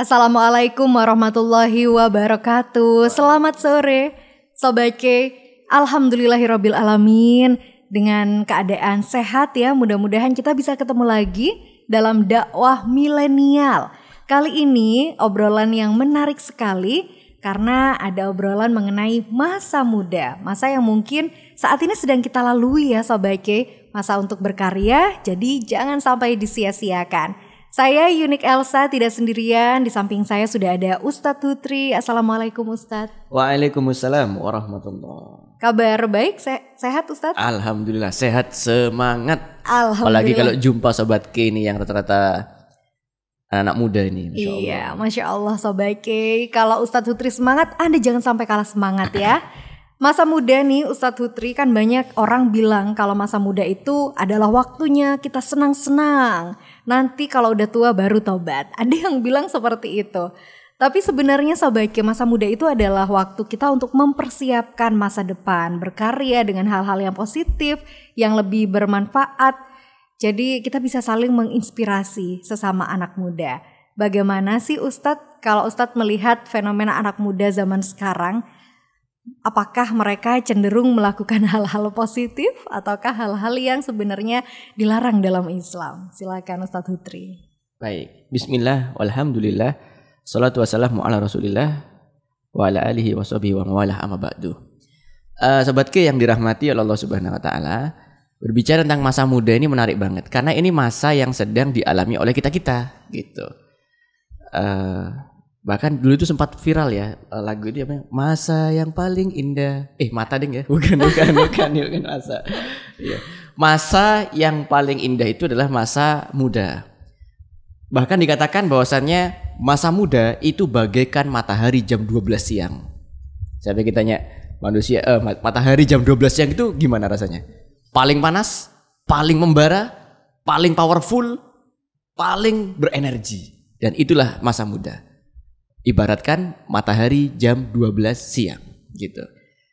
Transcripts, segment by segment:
Assalamualaikum warahmatullahi wabarakatuh. Selamat sore Sobat K. Alhamdulillahirabbil alamin. Dengan keadaan sehat ya, mudah-mudahan kita bisa ketemu lagi dalam dakwah milenial. Kali ini obrolan yang menarik sekali karena ada obrolan mengenai masa muda. Masa yang mungkin saat ini sedang kita lalui ya Sobat K. Masa untuk berkarya, jadi jangan sampai disia-siakan. Saya Yunik Elsa tidak sendirian, di samping saya sudah ada Ustadz Hutri. Assalamualaikum Ustadz. Waalaikumsalam warahmatullahi. Kabar baik, sehat Ustadz? Alhamdulillah sehat, semangat. Alhamdulillah. Apalagi kalau jumpa Sobat K ini yang rata-rata anak muda ini. Masya Allah. Iya, Masya Allah Sobat K. Kalau Ustadz Hutri semangat, Anda jangan sampai kalah semangat ya. Masa muda nih Ustadz Hutri, kan banyak orang bilang kalau masa muda itu adalah waktunya kita senang-senang. Nanti kalau udah tua baru tobat. Ada yang bilang seperti itu. Tapi sebenarnya Sobat K, masa muda itu adalah waktu kita untuk mempersiapkan masa depan, berkarya dengan hal-hal yang positif, yang lebih bermanfaat. Jadi kita bisa saling menginspirasi sesama anak muda. Bagaimana sih Ustadz kalau Ustadz melihat fenomena anak muda zaman sekarang? Apakah mereka cenderung melakukan hal-hal positif ataukah hal-hal yang sebenarnya dilarang dalam Islam? Silakan Ustadz Hutri. Baik, bismillah, walhamdulillah, salatu wassalamu ala rasulillah, wa ala alihi wa sahbihi wa mawalah amma ba'du. Sobat K yang dirahmati oleh Allah subhanahu wa ta'ala, berbicara tentang masa muda ini menarik banget. Karena ini masa yang sedang dialami oleh kita-kita gitu. Bahkan dulu itu sempat viral ya lagu itu apa? Masa yang paling indah. Mata ding ya. Bukan masa. Ya. Masa yang paling indah itu adalah masa muda. Bahkan dikatakan bahwasannya masa muda itu bagaikan matahari jam 12 siang. Sampai kita tanya manusia, matahari jam 12 siang itu gimana rasanya? Paling panas, paling membara, paling powerful, paling berenergi. Dan itulah masa muda. Ibaratkan matahari jam 12 siang gitu.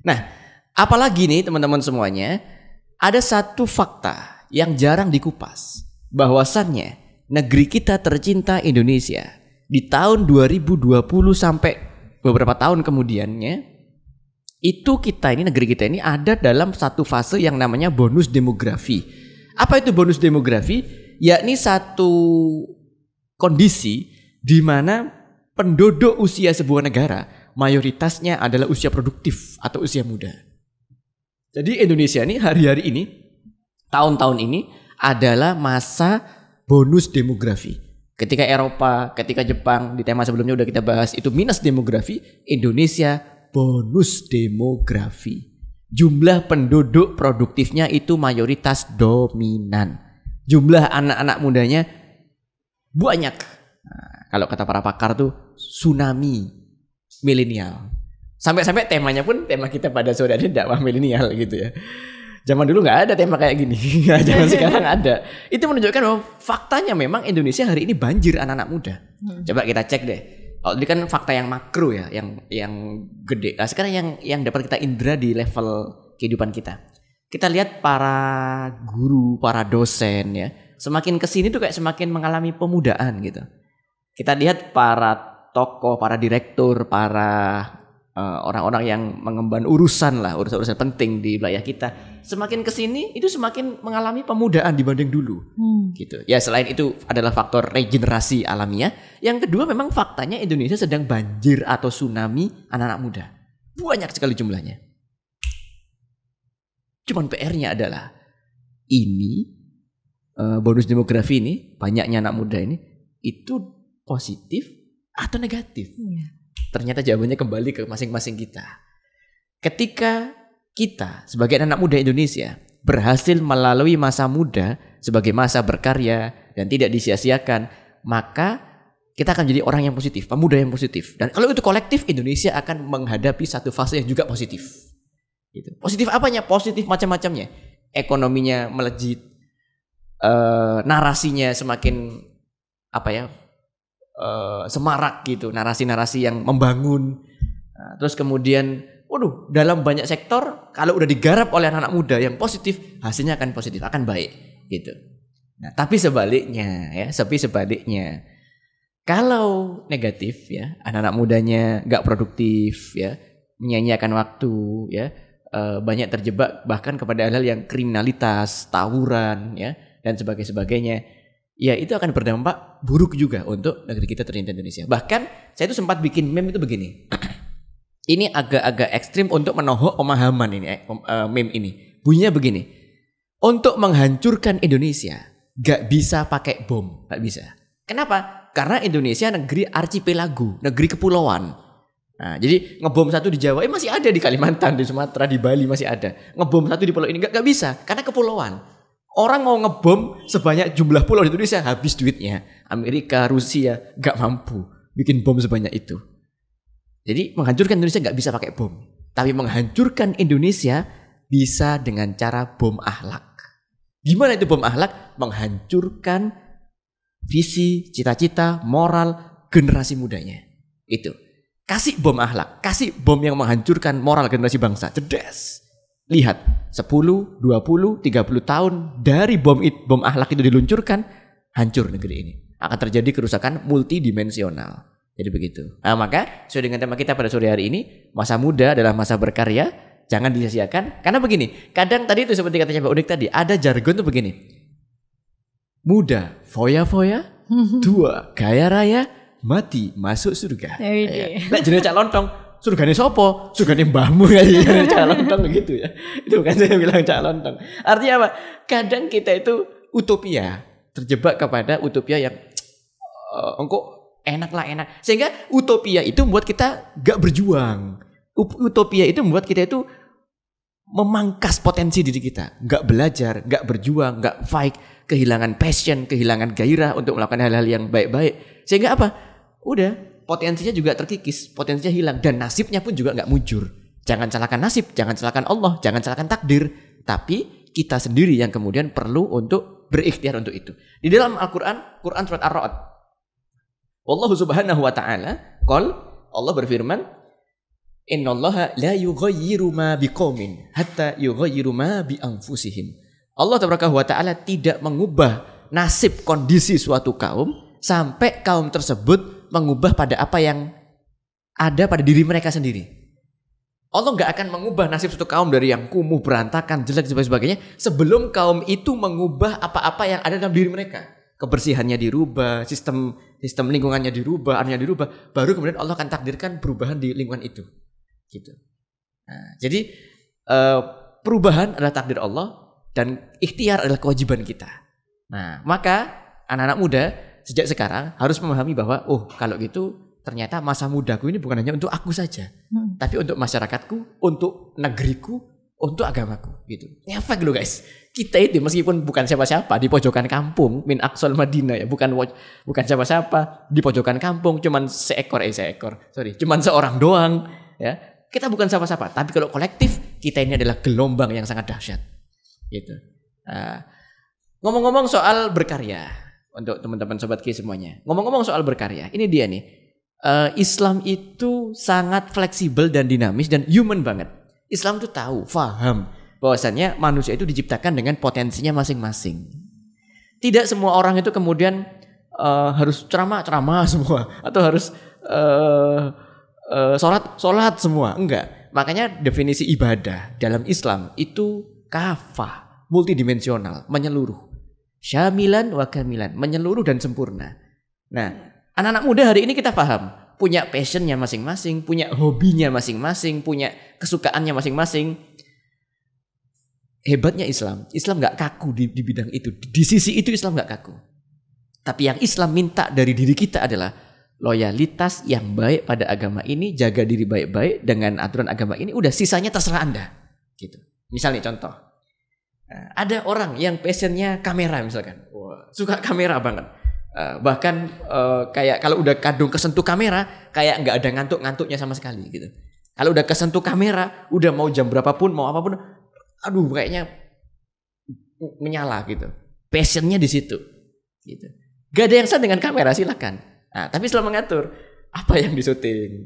Nah, apalagi nih teman-teman semuanya, ada satu fakta yang jarang dikupas, bahwasannya negeri kita tercinta Indonesia di tahun 2020 sampai beberapa tahun kemudiannya, itu negeri kita ini ada dalam satu fase yang namanya bonus demografi. Apa itu bonus demografi? Yakni satu kondisi di mana penduduk usia sebuah negara mayoritasnya adalah usia produktif atau usia muda. Jadi Indonesia ini hari-hari ini, tahun-tahun ini adalah masa bonus demografi. Ketika Eropa, ketika Jepang, di tema sebelumnya udah kita bahas itu minus demografi, Indonesia bonus demografi. Jumlah penduduk produktifnya itu mayoritas dominan. Jumlah anak-anak mudanya banyak. Nah, kalau kata para pakar tuh tsunami milenial. Sampai-sampai temanya pun tema kita pada sore ini dakwah milenial gitu ya. Zaman dulu nggak ada tema kayak gini. Zaman sekarang ada. Itu menunjukkan bahwa faktanya memang Indonesia hari ini banjir anak-anak muda. Coba kita cek deh. Kalau ini kan fakta yang makro ya, yang gede. Nah, sekarang yang dapat kita indra di level kehidupan kita. Kita lihat para guru, para dosen ya, semakin kesini tuh kayak semakin mengalami pemudaan gitu. Kita lihat para tokoh, para direktur, para orang-orang yang mengemban urusan penting di wilayah kita. Semakin kesini itu semakin mengalami pemudaan dibanding dulu. Gitu. Ya selain itu adalah faktor regenerasi alamiah. Yang kedua memang faktanya Indonesia sedang banjir atau tsunami anak-anak muda. Banyak sekali jumlahnya. Cuman PR-nya adalah ini bonus demografi ini, banyaknya anak muda ini itu positif atau negatif? Ternyata jawabannya kembali ke masing-masing kita. Ketika kita sebagai anak muda Indonesia berhasil melalui masa muda sebagai masa berkarya dan tidak disia-siakan, maka kita akan menjadi orang yang positif, pemuda yang positif. Dan kalau itu kolektif, Indonesia akan menghadapi satu fase yang juga positif. Gitu. Positif apanya? Positif macam-macamnya. Ekonominya melejit, narasinya semakin semarak gitu, narasi-narasi yang membangun. Nah, terus kemudian, dalam banyak sektor kalau udah digarap oleh anak-anak muda yang positif, hasilnya akan positif, akan baik gitu. Nah, tapi sebaliknya, Kalau negatif ya, anak-anak mudanya nggak produktif ya, menyia-nyiakan waktu ya, banyak terjebak bahkan kepada hal-hal yang kriminalitas, tawuran ya, dan sebagainya. Ya itu akan berdampak buruk juga untuk negeri kita tercinta Indonesia. Bahkan saya itu sempat bikin meme itu begini. Ini agak-agak ekstrim untuk menohok pemahaman ini, meme ini. Bunyinya begini. Untuk menghancurkan Indonesia, gak bisa pakai bom, gak bisa. Kenapa? Karena Indonesia negeri archipelago, negeri kepulauan. Nah, jadi ngebom satu di Jawa, masih ada di Kalimantan, di Sumatera, di Bali masih ada. Ngebom satu di pulau ini gak bisa, karena kepulauan. Orang mau ngebom sebanyak jumlah pulau di Indonesia, habis duitnya. Amerika, Rusia gak mampu bikin bom sebanyak itu. Jadi menghancurkan Indonesia gak bisa pakai bom. Tapi menghancurkan Indonesia bisa dengan cara bom akhlak. Gimana itu bom akhlak? Menghancurkan visi, cita-cita, moral generasi mudanya. Itu. Kasih bom akhlak, kasih bom yang menghancurkan moral generasi bangsa. Cedes. Lihat, 10, 20, 30 tahun dari bom akhlak itu diluncurkan, hancur negeri ini. Akan terjadi kerusakan multidimensional. Jadi begitu. Nah, maka sesuai dengan tema kita pada sore hari ini, masa muda adalah masa berkarya, jangan disia-siakan. Karena begini, kadang tadi itu seperti katanya Mbak Unik tadi, ada jargon tuh begini. Muda, foya-foya, tua, kaya raya, mati, masuk surga. Nah, jenis cak lontong, surgane sopo? Surgane mbahmu kayaknya cak lontong begitu ya. Itu bukan saya bilang cak lontong. Artinya apa? Kadang kita itu utopia, terjebak kepada utopia yang engkau enak. Sehingga utopia itu membuat kita gak berjuang. Utopia itu membuat kita itu memangkas potensi diri kita. Gak belajar, gak berjuang, gak fight, kehilangan passion, kehilangan gairah untuk melakukan hal-hal yang baik-baik. Sehingga apa? Udah, potensinya juga terkikis, potensinya hilang. Dan nasibnya pun juga gak mujur. Jangan salahkan nasib, jangan salahkan Allah, jangan salahkan takdir. Tapi kita sendiri yang kemudian perlu untuk berikhtiar untuk itu. Di dalam Al-Quran, Quran surat Ar-Ra'd, Allah subhanahu wa ta'ala, Allah berfirman, innallaha la yughayyiru ma biqaumin hatta yughayyiru ma bi anfusihim. Allah tabaraka wa ta'ala tidak mengubah nasib kondisi suatu kaum sampai kaum tersebut mengubah pada apa yang ada pada diri mereka sendiri. Allah gak akan mengubah nasib suatu kaum dari yang kumuh, berantakan, jelek dan sebagainya sebelum kaum itu mengubah apa-apa yang ada dalam diri mereka. Kebersihannya dirubah, sistem lingkungannya dirubah, artinya dirubah, baru kemudian Allah akan takdirkan perubahan di lingkungan itu. Gitu. Nah, jadi perubahan adalah takdir Allah dan ikhtiar adalah kewajiban kita. Nah, maka anak-anak muda sejak sekarang harus memahami bahwa kalau gitu ternyata masa mudaku ini bukan hanya untuk aku saja, tapi untuk masyarakatku, untuk negeriku, untuk agamaku gitu. Ngefek loh guys. Kita itu meskipun bukan siapa-siapa di pojokan kampung min aqsal Madinah ya, bukan siapa-siapa di pojokan kampung, cuman cuman seorang doang ya. Kita bukan siapa-siapa, tapi kalau kolektif kita ini adalah gelombang yang sangat dahsyat. Gitu. Ngomong-ngomong soal berkarya untuk teman-teman sobat Ki semuanya. Ngomong-ngomong soal berkarya, ini dia nih. Islam itu sangat fleksibel dan dinamis dan human banget. Islam tuh tahu, faham bahwasannya manusia itu diciptakan dengan potensinya masing-masing. Tidak semua orang itu kemudian harus ceramah semua atau harus sholat semua. Enggak. Makanya definisi ibadah dalam Islam itu kafah, multidimensional, menyeluruh. Syamilan wa kamilan, menyeluruh dan sempurna. Nah, anak-anak muda hari ini kita paham, punya passionnya masing-masing, punya hobinya masing-masing, punya kesukaannya masing-masing. Hebatnya Islam gak kaku di bidang itu. Di sisi itu Islam gak kaku. Tapi yang Islam minta dari diri kita adalah loyalitas yang baik pada agama ini, jaga diri baik-baik dengan aturan agama ini, udah sisanya terserah Anda. Gitu. Misalnya contoh, ada orang yang passionnya kamera misalkan, suka kamera banget. Bahkan kayak kalau udah kadung kesentuh kamera kayak nggak ada ngantuk-ngantuknya sama sekali gitu. Kalau udah kesentuh kamera, udah mau jam berapapun, mau apapun, aduh kayaknya menyala gitu. Passionnya di situ gitu. Gak ada yang salah dengan kamera, silakan. Nah, tapi Islam mengatur apa yang disuting,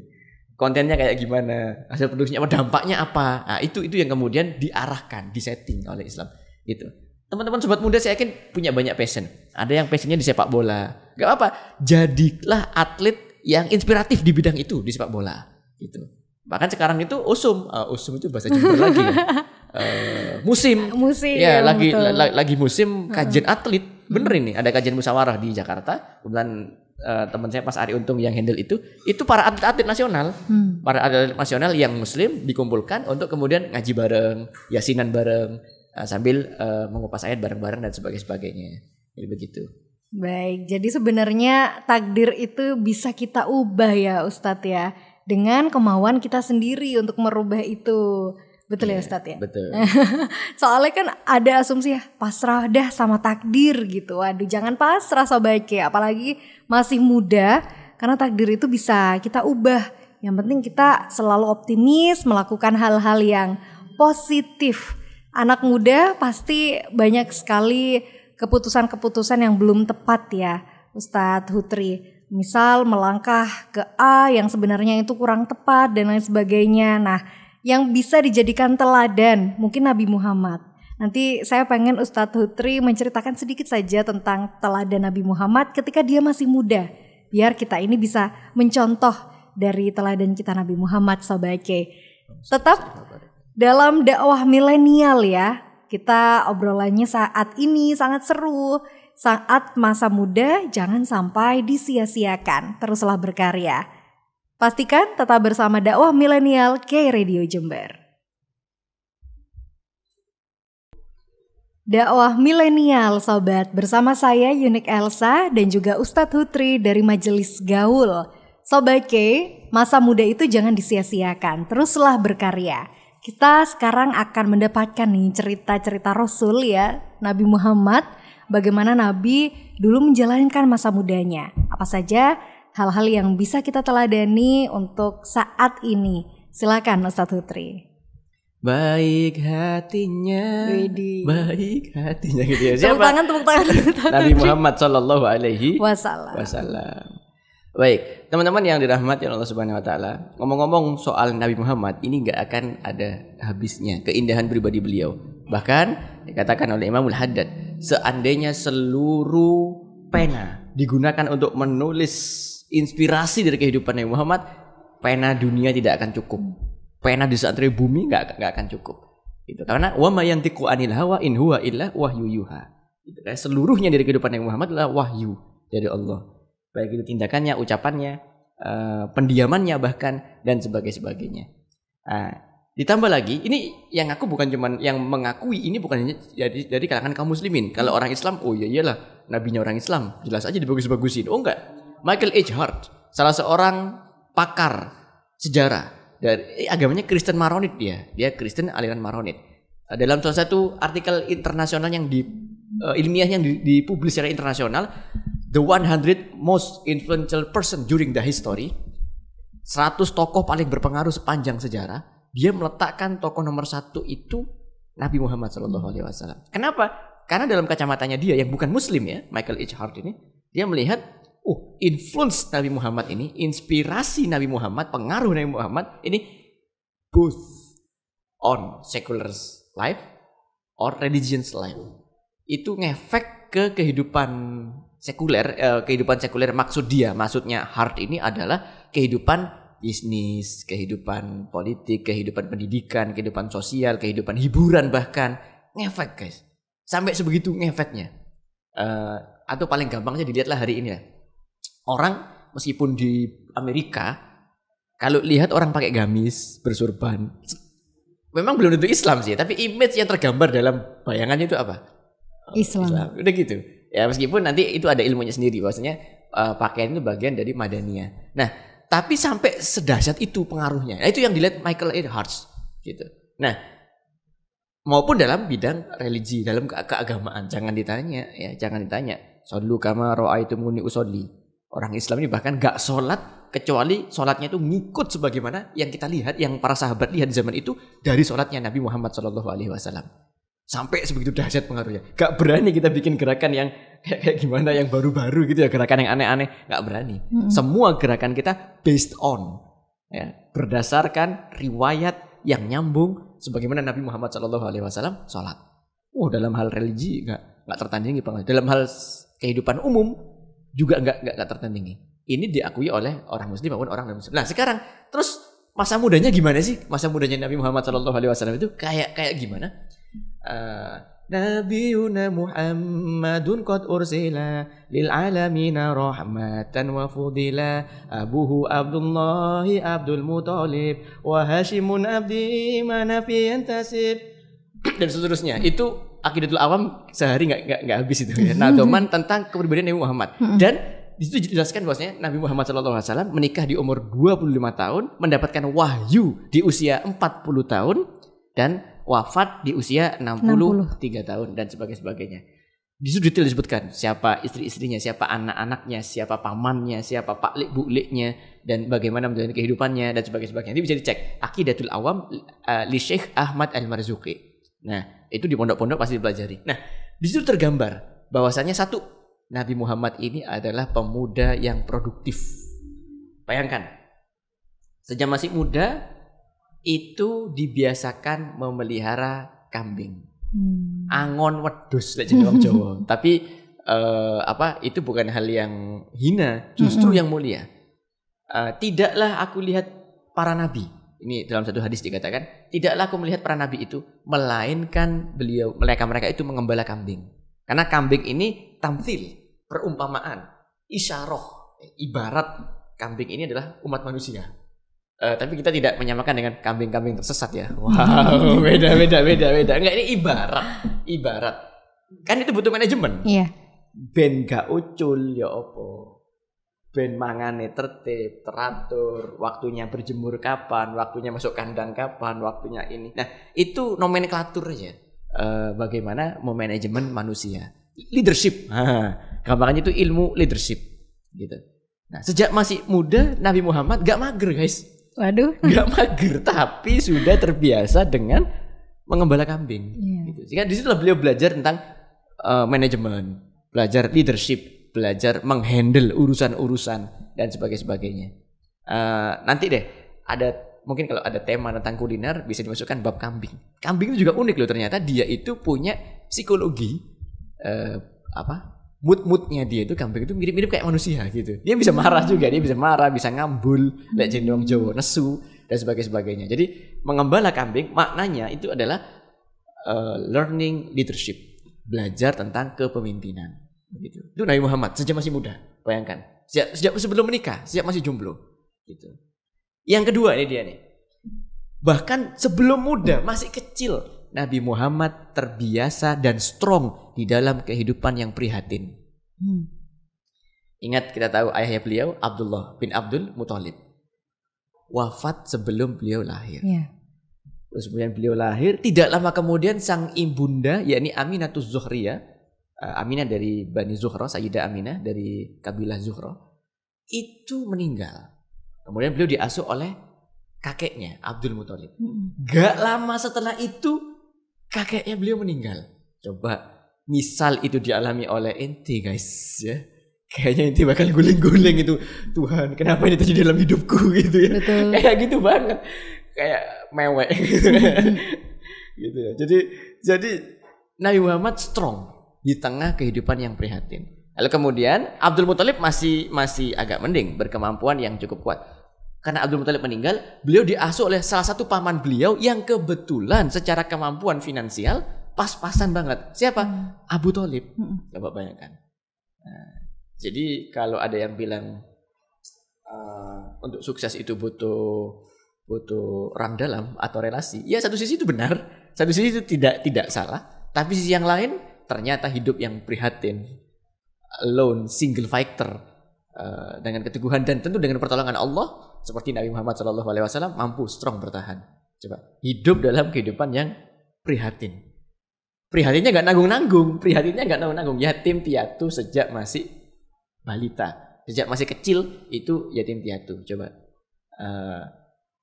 kontennya kayak gimana, hasil produksinya apa, dampaknya apa. Nah, itu yang kemudian diarahkan, disetting oleh Islam gitu. Teman-teman sobat muda saya yakin punya banyak passion. Ada yang passionnya di sepak bola, Gak apa-apa. Jadilah atlet yang inspiratif di bidang itu di sepak bola gitu. Bahkan sekarang itu usum itu bahasa Jember lagi ya. Musim ya lagi musim kajian atlet. Bener ini ada kajian musyawarah di Jakarta. Kemudian teman saya Mas Ari Untung yang handle itu para atlet-atlet nasional. Para atlet nasional yang muslim dikumpulkan untuk kemudian ngaji bareng, yasinan bareng, sambil mengupas ayat bareng-bareng dan sebagainya. Jadi begitu. Baik, jadi sebenarnya takdir itu bisa kita ubah ya Ustadz ya, dengan kemauan kita sendiri untuk merubah itu. Betul ya Ustadz ya? Betul. Soalnya kan ada asumsi ya, pasrah dah sama takdir gitu. Waduh, jangan pasrah Sobat K, apalagi masih muda, karena takdir itu bisa kita ubah. Yang penting kita selalu optimis, melakukan hal-hal yang positif. Anak muda pasti banyak sekali keputusan-keputusan yang belum tepat ya Ustadz Hutri. Misal melangkah ke A yang sebenarnya itu kurang tepat dan lain sebagainya. Nah, yang bisa dijadikan teladan mungkin Nabi Muhammad. Nanti saya pengen Ustadz Hutri menceritakan sedikit saja tentang teladan Nabi Muhammad ketika dia masih muda. Biar kita ini bisa mencontoh dari teladan kita Nabi Muhammad Sobat K. Tetap dalam dakwah milenial ya. Kita obrolannya saat ini sangat seru. Saat masa muda jangan sampai disia-siakan. Teruslah berkarya. Pastikan tetap bersama dakwah milenial K Radio Jember. Dakwah milenial sobat, bersama saya Yunik Elsa dan juga Ustadz Hutri dari Majelis Gaul. Sobat K, masa muda itu jangan disia-siakan. Teruslah berkarya. Kita sekarang akan mendapatkan nih cerita-cerita Rasul ya, Nabi Muhammad, bagaimana Nabi dulu menjalankan masa mudanya. Apa saja hal-hal yang bisa kita teladani untuk saat ini. Silakan Ustadz Hutri. Baik hatinya gitu ya. Tepuk tangan. Nabi Muhammad Sallallahu Alaihi Wasallam. Baik, teman-teman yang dirahmati Allah Subhanahu Wa Taala. Ngomong-ngomong soal Nabi Muhammad, ini nggak akan ada habisnya keindahan pribadi beliau. Bahkan dikatakan oleh Imamul Haddad, seandainya seluruh pena digunakan untuk menulis inspirasi dari kehidupan Nabi Muhammad, pena dunia tidak akan cukup. Pena di satria bumi nggak akan cukup. Itu karena wa ma yantiqu anil hawa in huwa illa wahyu yuha. Itu kan seluruhnya dari kehidupan Nabi Muhammad adalah wahyu dari Allah. Baik itu tindakannya, ucapannya, pendiamannya bahkan dan sebagainya. Ditambah lagi, ini yang aku bukan cuman yang mengakui, ini bukan hanya dari kalangan kaum muslimin. Kalau orang Islam, oh ya iyalah, nabinya orang Islam, jelas aja dibagus-bagusin. Oh enggak, Michael H. Hart, salah seorang pakar sejarah dari agamanya Kristen Maronit dia Kristen aliran Maronit. Dalam salah satu artikel internasional yang ilmiah yang dipublis secara internasional, The 100 Most Influential Person During the History, 100 tokoh paling berpengaruh sepanjang sejarah, dia meletakkan tokoh nomor 1 itu Nabi Muhammad SAW. Kenapa? Karena dalam kacamatanya dia yang bukan muslim ya, Michael H. Hart ini, dia melihat influence Nabi Muhammad ini, inspirasi Nabi Muhammad, pengaruh Nabi Muhammad ini both on secular life or religion's life. Itu ngefek ke kehidupan sekuler, maksudnya Hart ini adalah kehidupan bisnis, kehidupan politik, kehidupan pendidikan, kehidupan sosial, kehidupan hiburan bahkan ngefek guys. Sampai sebegitu ngefeknya. Atau paling gampangnya dilihatlah hari ini ya. Orang meskipun di Amerika kalau lihat orang pakai gamis, bersurban, memang belum tentu Islam sih, tapi image yang tergambar dalam bayangannya itu apa? Islam. Udah gitu. Ya meskipun nanti itu ada ilmunya sendiri, bahwasanya pakaian itu bagian dari Madaniyah. Nah, tapi sampai sedahsyat itu pengaruhnya. Nah, itu yang dilihat Michael A. Hart gitu. Nah, maupun dalam bidang religi, dalam keagamaan, jangan ditanya. Shollu kama ra'aitumuni usolli. Orang Islam ini bahkan gak sholat kecuali sholatnya itu ngikut sebagaimana yang kita lihat, yang para sahabat lihat di zaman itu dari sholatnya Nabi Muhammad SAW. Sampai sebegitu dahsyat pengaruhnya. Gak berani kita bikin gerakan yang kayak gimana, yang baru-baru gitu ya, gerakan yang aneh-aneh. Gak berani. Semua gerakan kita based on ya, berdasarkan riwayat yang nyambung sebagaimana Nabi Muhammad SAW sholat. Dalam hal religi gak tertandingi. Dalam hal kehidupan umum juga nggak tertandingi. Ini diakui oleh orang muslim maupun orang non muslim. Nah sekarang terus masa mudanya gimana sih? Masa mudanya Nabi Muhammad SAW itu kayak gimana? Nabiyuna Muhammadun qad ursila lil alamina rahmatan wa fudila abuhu Abdullahi Abdul Muthalib wa Hashimun abdi manafi yantasib dan seterusnya. Itu Aqidatul Awam sehari nggak habis itu ya. Nadoman tentang kepribadian Nabi Muhammad. Dan di situ dijelaskan bahwasanya Nabi Muhammad SAW menikah di umur 25 tahun, mendapatkan wahyu di usia 40 tahun dan wafat di usia 63 tahun dan sebagainya. Di situ detail disebutkan siapa istri-istrinya, siapa anak-anaknya, siapa pamannya, siapa paklik bukliknya, dan bagaimana menjalani kehidupannya dan sebagainya. Ini bisa dicek Aqidatul Awam li Syekh Ahmad Al-Marzuqi. Nah, itu di pondok-pondok pasti dipelajari. Nah, di situ tergambar bahwasanya satu, Nabi Muhammad ini adalah pemuda yang produktif. Bayangkan, sejak masih muda itu dibiasakan memelihara kambing. Angon wedhus lek jeneng wong Jawa. Tapi itu bukan hal yang hina, justru yang mulia. Tidaklah aku lihat para nabi. Ini dalam satu hadis dikatakan, tidaklah aku melihat para nabi itu melainkan mereka itu mengembala kambing. Karena kambing ini tamtsil, perumpamaan, isyarah, ibarat kambing ini adalah umat manusia. Tapi kita tidak menyamakan dengan kambing-kambing tersesat ya. Wow, beda. Enggak, ini ibarat. Kan itu butuh manajemen. Iya. Ben gak ucul ya opo. Ben mangane tertib, teratur, waktunya berjemur kapan, waktunya masuk kandang kapan, waktunya ini. Nah, itu nomenklatur aja. Bagaimana memanajemen manusia. Leadership. Gampangannya itu ilmu leadership gitu. Nah, sejak masih muda Nabi Muhammad gak mager, guys. Waduh. Gak mager, tapi sudah terbiasa dengan mengembala kambing. Gitu. Sehingga di situ beliau belajar tentang manajemen, belajar leadership, belajar menghandle urusan-urusan dan sebagainya. Nanti deh mungkin kalau ada tema tentang kuliner bisa dimasukkan bab kambing. Kambing itu juga unik loh, ternyata dia itu punya psikologi mood-moodnya dia itu, kambing itu mirip-mirip kayak manusia gitu. Dia bisa marah juga, dia bisa marah, bisa ngambul, lek jeneng Jawa, nesu dan sebagainya. Jadi mengembala kambing maknanya itu adalah learning leadership, belajar tentang kepemimpinan gitu. Itu Nabi Muhammad sejak masih muda, bayangkan. Sejak sebelum menikah, sejak masih jomblo gitu. Yang kedua ini dia nih. Bahkan sebelum muda, masih kecil, Nabi Muhammad terbiasa dan strong di dalam kehidupan yang prihatin. Ingat, kita tahu ayahnya beliau Abdullah bin Abdul Muthalib wafat sebelum beliau lahir. Terus kemudian beliau lahir, tidak lama kemudian sang ibunda yakni Aminatuz Zuhriyah, Aminah dari Bani Zuhra, Sayyidah Aminah dari kabilah Zuhra, itu meninggal. Kemudian beliau diasuh oleh kakeknya Abdul Muthalib. Gak lama setelah itu kakeknya beliau meninggal. Coba misal itu dialami oleh ente, guys, ya. Kayaknya ente bakal guling-guling itu. Tuhan, kenapa ini terjadi dalam hidupku gitu ya. Betul. Kayak gitu banget. Kayak mewek gitu. Gitu ya. Jadi Nabi Muhammad strong di tengah kehidupan yang prihatin. Lalu kemudian Abdul Muthalib masih agak mending, berkemampuan yang cukup kuat. Karena Abdul Muthalib meninggal, beliau diasuh oleh salah satu paman beliau yang kebetulan secara kemampuan finansial pas-pasan banget. Siapa? Abu Thalib. Coba bayangkan. Nah, jadi kalau ada yang bilang untuk sukses itu butuh orang dalam atau relasi, ya satu sisi itu benar, satu sisi itu tidak salah. Tapi sisi yang lain ternyata hidup yang prihatin, alone, single fighter, dengan keteguhan dan tentu dengan pertolongan Allah. Seperti Nabi Muhammad SAW mampu strong bertahan. Coba hidup dalam kehidupan yang prihatin. Prihatinnya gak nanggung-nanggung. Yatim piatu sejak masih balita, sejak masih kecil itu yatim piatu. Coba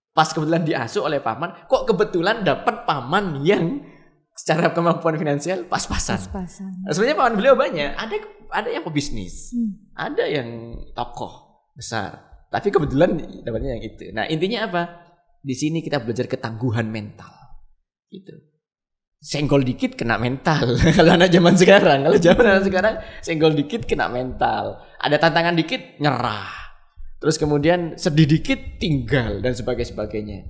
pas kebetulan diasuh oleh paman, kok kebetulan dapat paman yang secara kemampuan finansial pas-pasan. Sebenarnya paman beliau banyak. Ada yang pebisnis, ada yang tokoh besar. Tapi kebetulan dapatnya yang itu. Nah, intinya apa? Di sini kita belajar ketangguhan mental. Gitu. senggol dikit kena mental. Kalau anak zaman sekarang, senggol dikit kena mental. Ada tantangan dikit nyerah. Terus kemudian sedih dikit tinggal dan sebagainya.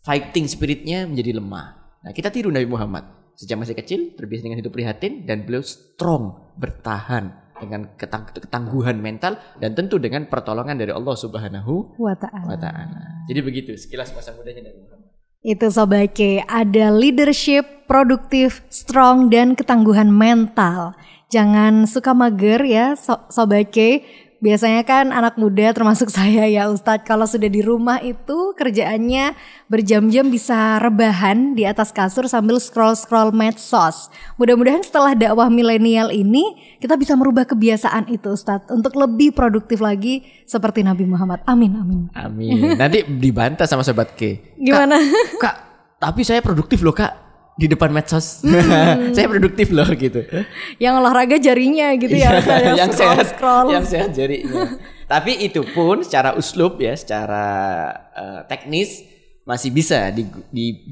Fighting spiritnya menjadi lemah. Nah, kita tiru Nabi Muhammad. Sejak masih kecil terbiasa dengan hidup prihatin dan beliau strong, bertahan dengan ketangguhan mental dan tentu dengan pertolongan dari Allah Subhanahu wa Ta'ala. Jadi begitu sekilas masa mudanya Nabi Muhammad. Itu Sobat K, ada leadership, produktif, strong, dan ketangguhan mental. Jangan suka mager ya Sobat K. Biasanya kan anak muda termasuk saya ya Ustadz, kalau sudah di rumah itu kerjaannya berjam-jam bisa rebahan di atas kasur sambil scroll-scroll medsos. Mudah-mudahan setelah dakwah milenial ini kita bisa merubah kebiasaan itu Ustadz untuk lebih produktif lagi seperti Nabi Muhammad. Amin, amin. Amin. Nanti dibantah sama Sobat K. Gimana? Kak, tapi saya produktif loh Kak. Di depan medsos, saya produktif loh gitu. Yang olahraga jarinya gitu ya, yang sehat jarinya. Tapi itu pun secara uslub ya, secara teknis masih bisa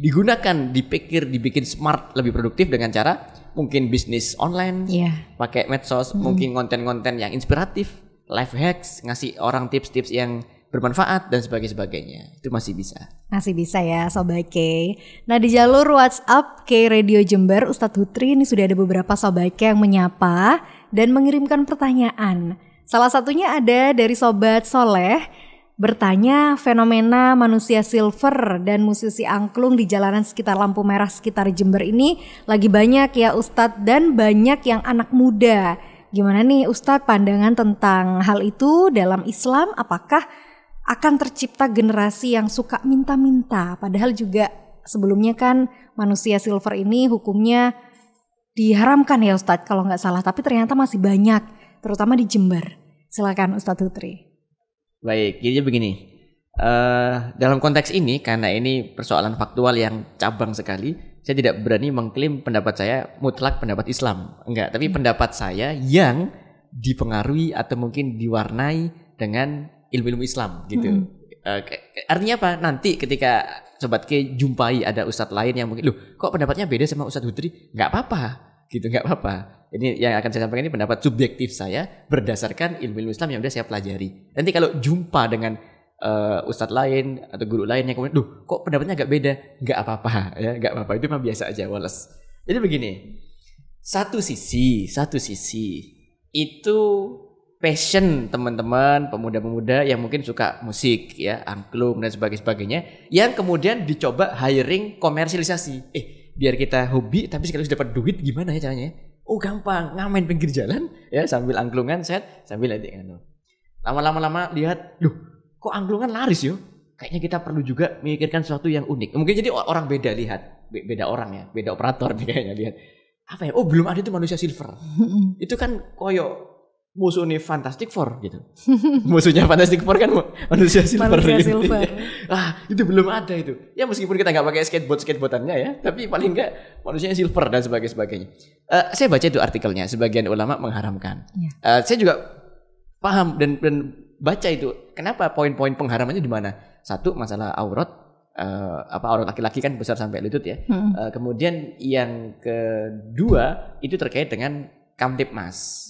digunakan, dibikin smart, lebih produktif dengan cara mungkin bisnis online, pakai medsos, mungkin konten-konten yang inspiratif, life hacks, ngasih orang tips-tips yang bermanfaat dan sebagainya. Itu masih bisa. Masih bisa ya Sobat K. Nah di jalur WhatsApp K Radio Jember, Ustadz Hutri ini sudah ada beberapa Sobat K yang menyapa dan mengirimkan pertanyaan. Salah satunya ada dari Sobat Soleh, bertanya fenomena manusia silver dan musisi angklung di jalanan sekitar lampu merah sekitar Jember ini lagi banyak ya Ustadz, dan banyak yang anak muda. Gimana nih Ustadz pandangan tentang hal itu dalam Islam? Apakah akan tercipta generasi yang suka minta-minta? Padahal juga sebelumnya kan manusia silver ini hukumnya diharamkan ya Ustadz kalau nggak salah. Tapi ternyata masih banyak, terutama di Jember. Silakan Ustadz Hutri. Baik, jadi begini. Dalam konteks ini, karena ini persoalan faktual yang cabang sekali, saya tidak berani mengklaim pendapat saya mutlak pendapat Islam. Enggak, tapi pendapat saya yang dipengaruhi atau mungkin diwarnai dengan ilmu-ilmu Islam gitu. Artinya apa? Nanti ketika Sobat K jumpai ada ustadz lain yang mungkin, loh kok pendapatnya beda sama Ustadz Hutri? Nggak apa-apa gitu, nggak apa-apa. Ini yang akan saya sampaikan ini pendapat subjektif saya berdasarkan ilmu-ilmu Islam yang udah saya pelajari. Nanti kalau jumpa dengan ustadz lain atau guru lain yang kemudian, loh kok pendapatnya agak beda? Nggak apa-apa ya, nggak apa-apa, itu mah biasa aja, wales. Jadi begini, satu sisi itu passion teman-teman pemuda-pemuda yang mungkin suka musik ya, angklung dan sebagainya, yang kemudian dicoba hiring komersialisasi. Biar kita hobi tapi sekaligus dapat duit, gimana ya caranya? Oh gampang, ngamen pinggir jalan ya sambil angklungan set sambil nanti lama-lama lihat, loh kok angklungan laris yo? Kayaknya kita perlu juga memikirkan sesuatu yang unik. Mungkin jadi orang beda lihat, beda orang ya, beda operator nih kayaknya lihat. Apa ya? Oh belum ada itu manusia silver. Itu kan koyo musuhnya Fantastic Four gitu. Musuhnya Fantastic Four kan manusia silver. Itu belum ada itu. Ya meskipun kita nggak pakai skateboardannya ya, tapi paling nggak manusianya silver dan sebagainya. Saya baca itu artikelnya, sebagian ulama mengharamkan. Saya juga paham dan baca itu. Kenapa poin-poin pengharamannya di mana? Satu, masalah aurat. Aurat laki-laki kan besar sampai lutut ya. Kemudian yang kedua itu terkait dengan kamtipmas.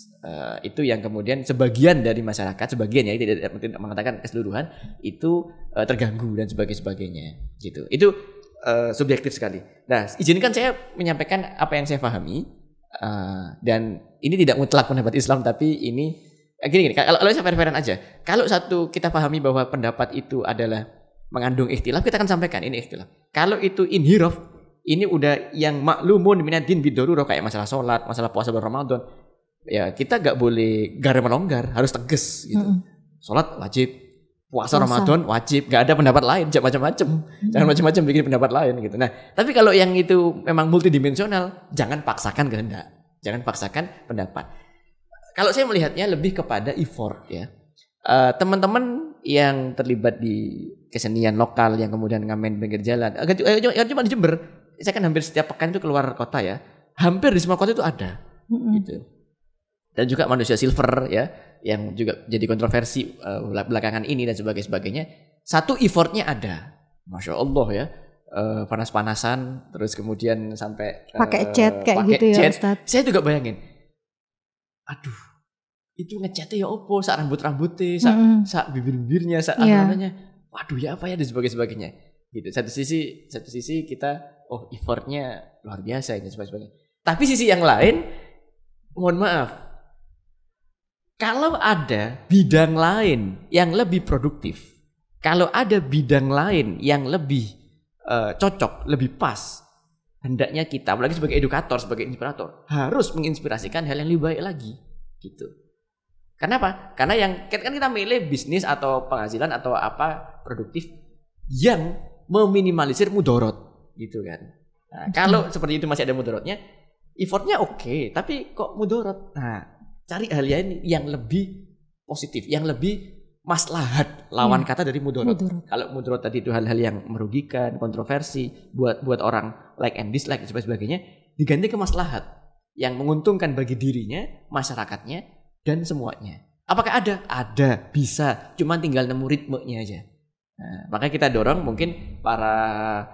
Itu yang kemudian sebagian dari masyarakat, sebagian ya, tidak mengatakan keseluruhan, itu terganggu dan sebagainya gitu. Itu subjektif sekali. Nah, izinkan saya menyampaikan apa yang saya pahami, dan ini tidak mutlak pendapat Islam, tapi ini gini, kalau saya fair-fairan aja. Kalau satu kita pahami bahwa pendapat itu adalah mengandung ikhtilaf, kita akan sampaikan ini ikhtilaf. Kalau itu inhiraf, ini udah yang maklumun minadin bidorurah, kayak masalah sholat, masalah puasa bulan Ramadan. Ya kita gak boleh garam melonggar, harus tegas gitu. Sholat wajib, puasa Ramadan wajib, gak ada pendapat lain, jangan macam-macam bikin pendapat lain gitu. Nah, tapi kalau yang itu memang multidimensional, jangan paksakan kehendak, jangan paksakan pendapat. Kalau saya melihatnya lebih kepada effort ya. Teman-teman yang terlibat di kesenian lokal yang kemudian ngamen pinggir jalan, cuma di Jember, saya kan hampir setiap pekan itu keluar kota ya, hampir di semua kota itu ada gitu. Dan juga manusia silver ya, yang juga jadi kontroversi belakangan ini dan sebagainya. Satu effortnya ada, masya Allah ya. panas-panasan, terus kemudian sampai pakai cat kayak pakai gitu ya cat. Ustadz. Saya juga bayangin, aduh itu ngecatnya ya opo, sak rambut-rambutnya, sak bibir-bibirnya, sak anu-anunya, waduh ya apa ya dan sebagainya. Gitu. Satu sisi kita effortnya luar biasa ini sebagainya. Tapi sisi yang lain, mohon maaf, kalau ada bidang lain yang lebih produktif, kalau ada bidang lain yang lebih cocok, lebih pas, hendaknya kita, apalagi sebagai edukator, sebagai inspirator, harus menginspirasikan hal yang lebih baik lagi, gitu. Kenapa? Karena kan kita milih bisnis atau penghasilan atau apa produktif yang meminimalisir mudorot, gitu kan. Nah, kalau seperti itu masih ada mudorotnya, effortnya oke, tapi kok mudorot? Nah, cari hal yang lebih positif, yang lebih maslahat lawan kata dari mudorot. Kalau mudorot tadi itu hal-hal yang merugikan, kontroversi, buat orang like and dislike dan sebagainya, diganti ke maslahat yang menguntungkan bagi dirinya, masyarakatnya, dan semuanya. Apakah ada? Ada, bisa. Cuma tinggal nemu ritmenya aja. Nah, makanya kita dorong mungkin para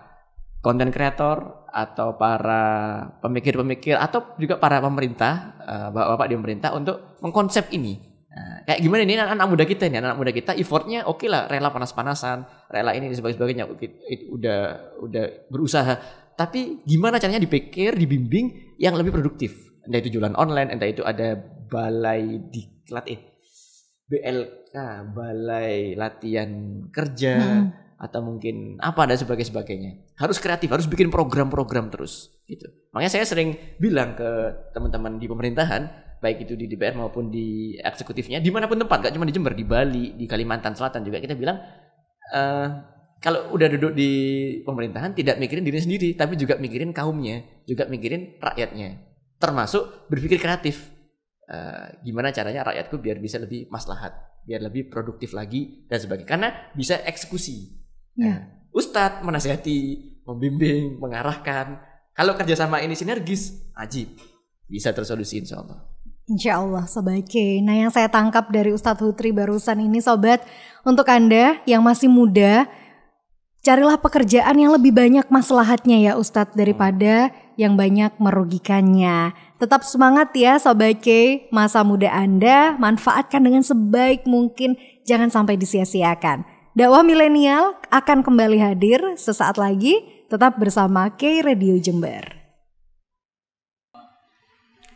content creator atau para pemikir-pemikir atau juga para pemerintah, bapak-bapak di pemerintah untuk mengkonsep ini. Nah, kayak gimana ini anak-anak muda kita ini, anak-anak muda kita effortnya oke lah, rela panas-panasan, rela ini dan sebagainya, udah berusaha. Tapi gimana caranya dipikir, dibimbing yang lebih produktif? Entah itu jualan online, entah itu ada balai diklat BLK, balai latihan kerja, atau mungkin apa dan sebagainya. Harus kreatif, harus bikin program-program terus gitu. Makanya saya sering bilang ke teman-teman di pemerintahan, baik itu di DPR maupun di eksekutifnya, dimanapun tempat, gak cuma di Jember, di Bali, di Kalimantan Selatan juga, kita bilang kalau udah duduk di pemerintahan tidak mikirin diri sendiri, tapi juga mikirin kaumnya, juga mikirin rakyatnya, termasuk berpikir kreatif. Gimana caranya rakyatku biar bisa lebih maslahat, biar lebih produktif lagi dan sebagainya, karena bisa eksekusi. Ustadz menasihati, membimbing, mengarahkan. Kalau kerjasama ini sinergis, ajib, bisa tersolusi insya Allah. Insya Allah Sobat K. Nah yang saya tangkap dari Ustadz Hutri barusan ini Sobat, untuk Anda yang masih muda, carilah pekerjaan yang lebih banyak maslahatnya ya Ustadz daripada yang banyak merugikannya. Tetap semangat ya Sobat K, masa muda Anda manfaatkan dengan sebaik mungkin, jangan sampai disia-siakan. Dakwah milenial akan kembali hadir sesaat lagi, tetap bersama K Radio Jember.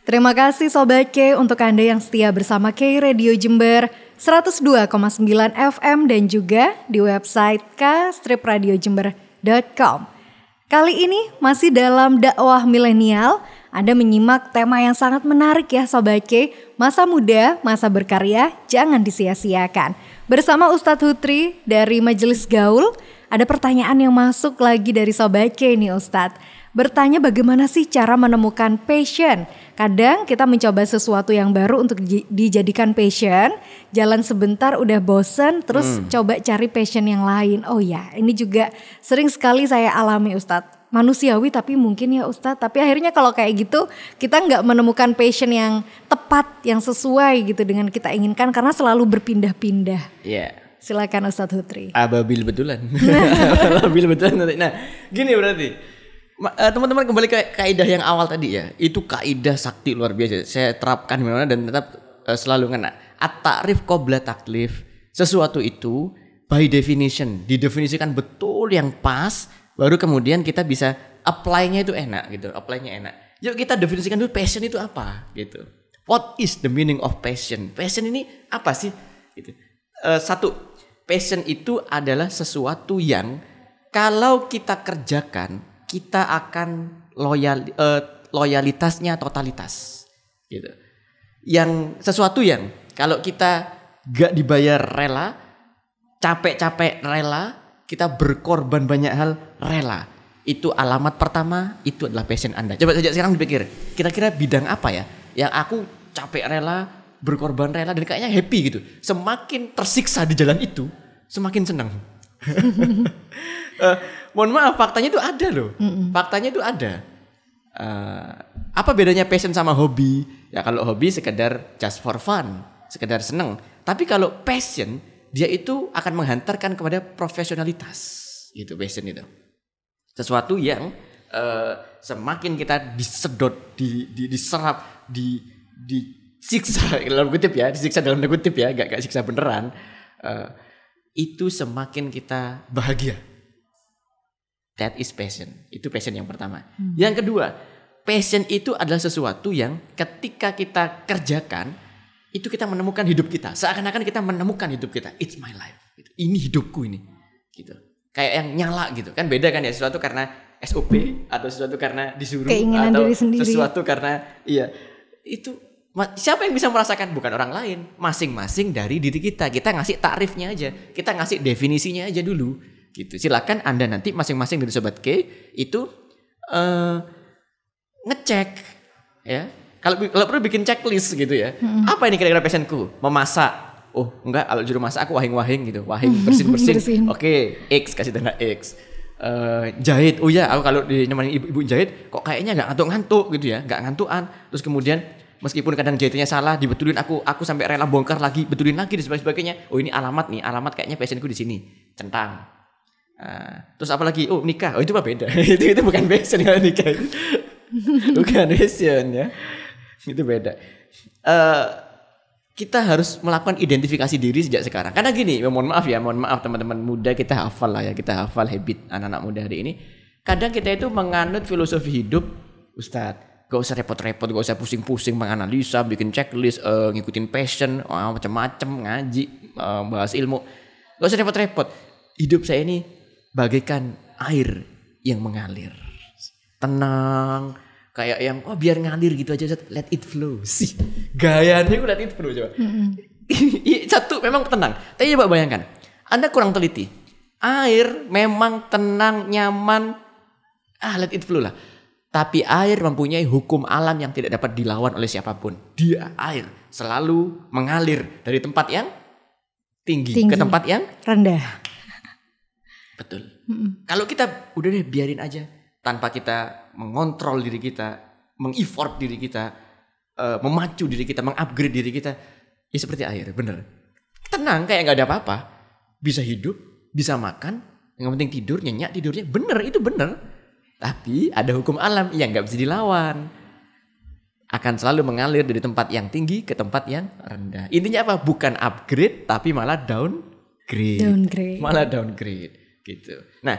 Terima kasih Sobat K untuk Anda yang setia bersama K Radio Jember 102,9 FM dan juga di website k-radiojember.com. Kali ini masih dalam dakwah milenial, Anda menyimak tema yang sangat menarik ya Sobat K, masa muda, masa berkarya, jangan disia-siakan. Bersama Ustadz Hutri dari Majelis Gaul, ada pertanyaan yang masuk lagi dari Sobat K nih Ustadz. Bertanya bagaimana sih cara menemukan passion? Kadang kita mencoba sesuatu yang baru untuk dijadikan passion, jalan sebentar udah bosen, terus coba cari passion yang lain. Oh ya, ini juga sering sekali saya alami Ustadz. Manusiawi tapi mungkin ya Ustadz, tapi akhirnya kalau kayak gitu kita nggak menemukan passion yang tepat, yang sesuai gitu dengan kita inginkan karena selalu berpindah-pindah. Iya. Silakan Ustadz Hutri. Ababil betulan. Ababil betulan. Nah, gini berarti. Teman-teman kembali ke kaidah yang awal tadi ya. Itu kaidah sakti luar biasa. Saya terapkan di mana dan tetap selalu ngena. At-ta'rif qabla taklif. Sesuatu itu by definition, didefinisikan betul yang pas, baru kemudian kita bisa apply-nya itu enak gitu. Apply-nya enak. Yuk kita definisikan dulu passion itu apa gitu. What is the meaning of passion? Passion ini apa sih? Gitu. Satu, passion itu adalah sesuatu yang kalau kita kerjakan kita akan loyalitasnya totalitas gitu. Yang sesuatu yang kalau kita gak dibayar rela, capek-capek rela, kita berkorban banyak hal rela. Itu alamat pertama, itu adalah passion Anda. Coba saja sekarang dipikir, kira-kira bidang apa ya yang aku capek rela, berkorban rela dan kayaknya happy gitu. Semakin tersiksa di jalan itu, semakin senang. Mohon maaf, faktanya itu ada loh. Faktanya itu ada. Apa bedanya passion sama hobi? Ya kalau hobi sekedar just for fun, sekedar seneng. Tapi kalau passion, dia itu akan menghantarkan kepada profesionalitas. Gitu passion itu. Sesuatu yang semakin kita disedot, diserap, disiksa dalam kutip ya, disiksa dalam kutip ya, gak siksa beneran, itu semakin kita bahagia. That is passion. Itu passion yang pertama. Yang kedua, passion itu adalah sesuatu yang ketika kita kerjakan, itu kita menemukan hidup kita. Seakan-akan kita menemukan hidup kita. It's my life. Gitu. Ini hidupku ini. Gitu. Kayak yang nyala gitu. Kan beda kan ya, sesuatu karena SOP atau sesuatu karena disuruh keinginan atau diri sendiri. Sesuatu karena itu siapa yang bisa merasakan? Bukan orang lain, masing-masing dari diri kita. Kita ngasih takrifnya aja, kita ngasih definisinya aja dulu. Gitu. Silakan Anda nanti masing-masing dari Sobat K itu ngecek ya. Kalau perlu bikin checklist gitu ya. Apa ini kira-kira passionku? Memasak. Oh enggak, kalau juru masak aku wahing-wahing gitu. Wahing bersin-bersin. Oke, X, kasih tanda X. Jahit. Oh ya, aku kalau dinemani ibu jahit kok kayaknya enggak ngantuk-ngantuk gitu ya. Enggak ngantukan. Terus kemudian meskipun kadang jahitnya salah, dibetulin aku sampai rela bongkar lagi, betulin lagi dan sebagainya. Oh ini alamat nih, alamat kayaknya passionku di sini. Centang. Terus apa lagi? Oh nikah. Oh itu mah beda. itu bukan passion kalau nikah. Bukan passion ya. Itu beda. Kita harus melakukan identifikasi diri sejak sekarang. Karena gini, mohon maaf teman-teman muda, kita hafal lah ya, kita hafal habit anak-anak muda hari ini. Kadang kita itu menganut filosofi hidup, Ustadz, gak usah repot-repot, gak usah pusing-pusing menganalisa, bikin checklist, ngikutin passion, macam-macam, ngaji, bahas ilmu. Gak usah repot-repot. Hidup saya ini bagaikan air yang mengalir. Tenang, kayak yang biar ngalir gitu aja, let it flow sih. Gayanya gue let it flow coba. Satu memang tenang. Tapi coba bayangkan, Anda kurang teliti. Air memang tenang, nyaman, let it flow lah. Tapi air mempunyai hukum alam yang tidak dapat dilawan oleh siapapun. Dia air selalu mengalir dari tempat yang tinggi. Ke tempat yang rendah. Betul. Kalau kita udah deh biarin aja, tanpa kita mengontrol diri kita, meng-effort diri kita, memacu diri kita, mengupgrade diri kita, ya seperti air, bener. Tenang, kayak nggak ada apa-apa, bisa hidup, bisa makan, yang penting tidur, nyenyak tidurnya, bener, itu bener. Tapi ada hukum alam yang nggak bisa dilawan, akan selalu mengalir dari tempat yang tinggi ke tempat yang rendah. Intinya apa? Bukan upgrade, tapi malah downgrade. Malah downgrade, gitu. Nah,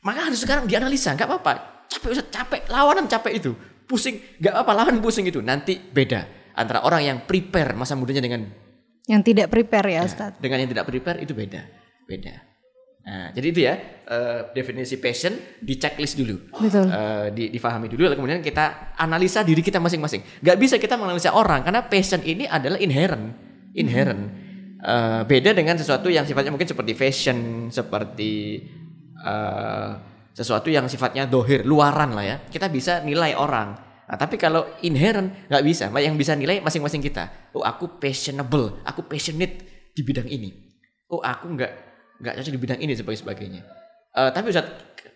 maka harus sekarang dianalisa, nggak apa-apa. Capek, lawanan capek itu. Pusing, nggak apa-apa, lawan pusing itu. Nanti beda antara orang yang prepare masa mudanya dengan yang tidak prepare ya Ustaz. Dengan yang tidak prepare itu beda. Nah, jadi itu ya definisi passion, di checklist dulu. Betul. Difahami dulu, lalu kemudian kita analisa diri kita masing-masing. Nggak bisa kita menganalisa orang karena passion ini adalah inherent. Beda dengan sesuatu yang sifatnya mungkin seperti fashion, seperti sesuatu yang sifatnya dohir, luaran lah ya. Kita bisa nilai orang. Nah, tapi kalau inherent nggak bisa. Yang bisa nilai masing-masing kita. Oh, aku passionate di bidang ini. Oh, aku nggak cocok di bidang ini sebagainya. Tapi Ustaz,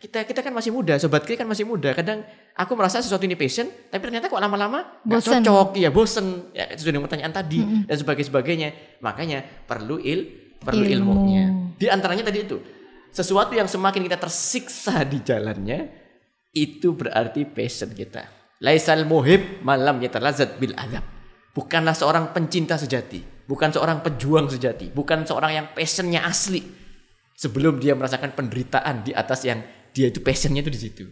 kita kan masih muda, sobat kita kan masih muda. Kadang aku merasa sesuatu ini passion, tapi ternyata kok lama-lama nggak cocok. Iya, bosen. Ya, sesuai dengan pertanyaan tadi dan sebagainya. Makanya perlu ilmunya. Di antaranya tadi itu. Sesuatu yang semakin kita tersiksa di jalannya, itu berarti passion kita. Laisal muhib malam yatalazat bil adab. Bukanlah seorang pencinta sejati, bukan seorang pejuang sejati, bukan seorang yang passionnya asli sebelum dia merasakan penderitaan di atas yang dia itu passionnya itu di situ.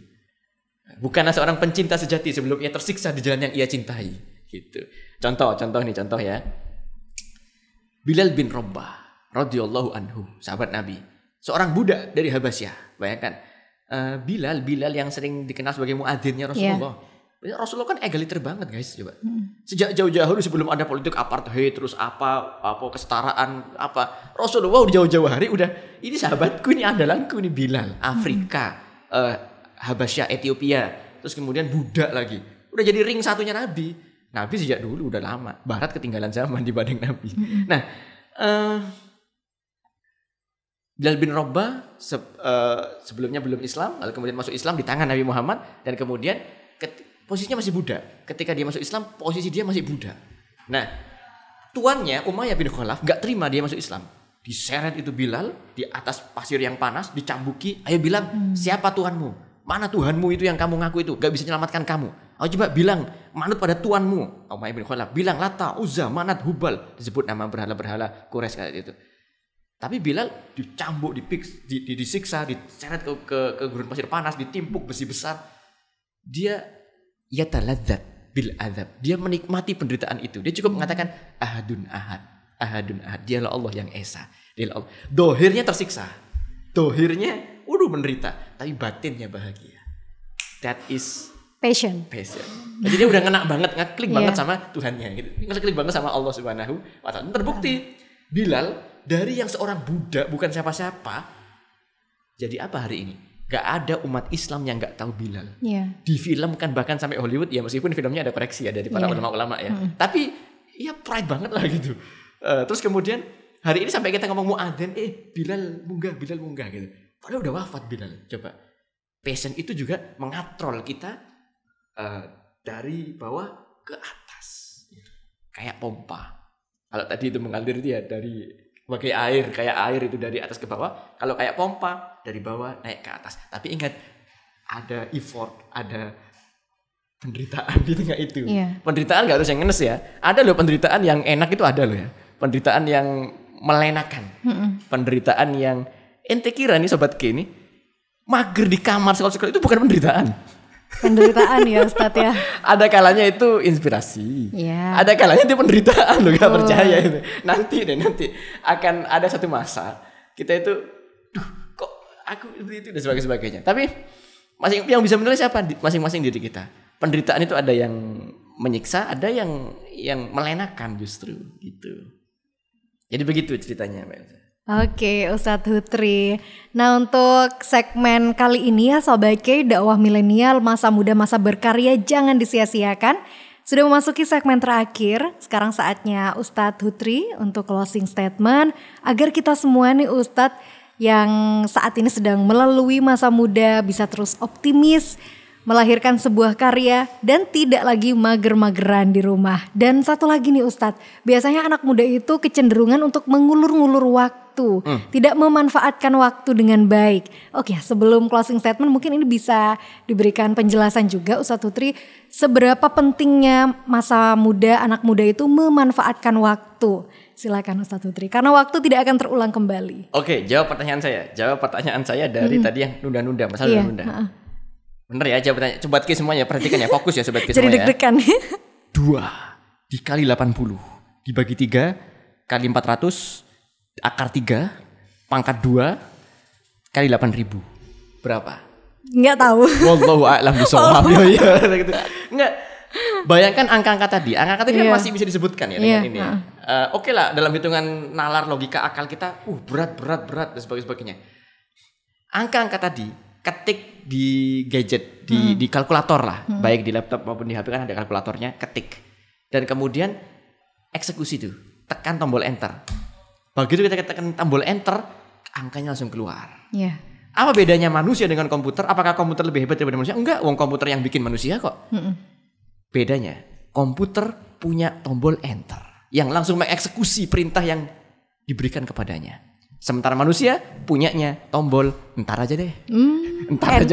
Bukanlah seorang pencinta sejati sebelum ia tersiksa di jalan yang ia cintai. Gitu. Contoh ya. Bilal bin Rabah radhiyallahu anhu, sahabat Nabi. Seorang budak dari Habasyah. Bayangkan, Bilal yang sering dikenal sebagai muadzinnya Rasulullah. Yeah. Rasulullah kan egaliter banget guys, coba. Sejak jauh-jauh sebelum ada politik apartheid, terus apa kesetaraan, Rasulullah udah jauh-jauh hari udah, ini sahabatku, ini andalanku, ini Bilal. Afrika, Habasyah, Ethiopia, terus kemudian budak lagi. Udah jadi ring satunya Nabi. Nabi sejak dulu udah lama. Barat ketinggalan zaman dibanding Nabi. Nah, Bilal bin Rabah sebelumnya belum Islam, lalu kemudian masuk Islam di tangan Nabi Muhammad, dan kemudian posisinya masih budak. Ketika dia masuk Islam, posisi dia masih budak. Nah, tuannya Umayyah bin Khalaf gak terima dia masuk Islam. Diseret itu Bilal di atas pasir yang panas, dicambuki. Ayo bilang, siapa tuanmu? Mana Tuhanmu itu yang kamu ngaku itu? Gak bisa menyelamatkan kamu. Aku coba bilang, manut pada Tuanmu. Umayyah bin Khalaf bilang, Lata, Uzza, Manat, Hubal. Disebut nama berhala-berhala Quraisy kayak itu. Tapi Bilal dicambuk, disiksa, diseret ke gurun pasir panas, ditimpuk besi besar. Dia yataladzat bil azab. Dia menikmati penderitaan itu. Dia cukup mengatakan, ahadun ahad. Ahadun ahad. Dialah Allah yang esa. Dialah Allah. Dohirnya tersiksa. Dohirnya menderita, tapi batinnya bahagia. That is passion. Jadi dia udah ngena banget, ngeklik banget sama Tuhannya gitu. Ngeklik banget sama Allah Subhanahu wa taala. Terbukti Bilal dari yang seorang budak bukan siapa-siapa jadi apa hari ini? Gak ada umat Islam yang gak tahu Bilal. Difilmkan bahkan sampai Hollywood ya, meskipun filmnya ada koreksi ya dari para ulama-ulama ya. Tapi ya pride banget lah gitu. Terus kemudian hari ini sampai kita ngomong muadzin, Bilal munggah gitu. Padahal udah wafat Bilal. Coba. Passion itu juga mengatrol kita dari bawah ke atas. Kayak pompa. Kalau tadi itu mengalir dia dari bagai air, kayak air itu dari atas ke bawah. Kalau kayak pompa dari bawah naik ke atas. Tapi ingat, ada effort, ada penderitaan di tengah itu. Penderitaan gak harus yang ngenes ya. Ada loh penderitaan yang enak itu ada loh ya. Penderitaan yang melenakan. Penderitaan yang ente kira nih Sobat K ini mager di kamar sekolah itu bukan penderitaan. Penderitaan ya Ustadz ya. Ada kalanya itu inspirasi. Ada kalanya itu penderitaan loh, gak percaya itu. Nanti akan ada satu masa kita itu kok aku itu dan sebagainya. Tapi yang bisa menilai siapa? Masing-masing diri kita. Penderitaan itu ada yang menyiksa, ada yang melenakan justru gitu. Jadi begitu ceritanya Mbak Elsa. Oke, Ustadz Hutri. Nah, untuk segmen kali ini ya Sobat K, dakwah milenial, masa muda, masa berkarya jangan disia-siakan. Sudah memasuki segmen terakhir. Sekarang saatnya Ustadz Hutri untuk closing statement agar kita semua nih Ustadz yang saat ini sedang melalui masa muda bisa terus optimis, melahirkan sebuah karya dan tidak lagi mager-mageran di rumah. Dan satu lagi nih Ustadz, biasanya anak muda itu kecenderungan untuk mengulur-ngulur waktu, tidak memanfaatkan waktu dengan baik. Oke, sebelum closing statement mungkin ini bisa diberikan penjelasan juga Ustadz Hutri, seberapa pentingnya masa muda, anak muda itu memanfaatkan waktu. Silakan Ustadz Hutri, karena waktu tidak akan terulang kembali. Oke, jawab pertanyaan saya dari tadi yang nunda-nunda, masalah nunda. Bener ya, coba Ki semuanya, perhatikan ya, fokus ya Sobat Ki semuanya. Jadi deg-degan. 2 dikali 80 dibagi 3 kali 400 akar 3 pangkat 2 kali 8.000 berapa? Enggak tahu. Wallahu a'lam bishawab. Enggak. Bayangkan angka-angka tadi. Angka tadi kan masih bisa disebutkan ya dengan ini. Oke lah, dalam hitungan nalar logika akal kita, berat dan sebagainya. Angka-angka tadi ketik di gadget, di kalkulator lah, baik di laptop maupun di HP kan ada kalkulatornya, ketik. Dan kemudian eksekusi tuh, tekan tombol enter. Begitu kita tekan tombol enter, angkanya langsung keluar. Apa bedanya manusia dengan komputer? Apakah komputer lebih hebat daripada manusia? Enggak, wong komputer yang bikin manusia kok. Bedanya, komputer punya tombol enter yang langsung mengeksekusi perintah yang diberikan kepadanya. Sementara manusia punyanya tombol entar aja deh. Entar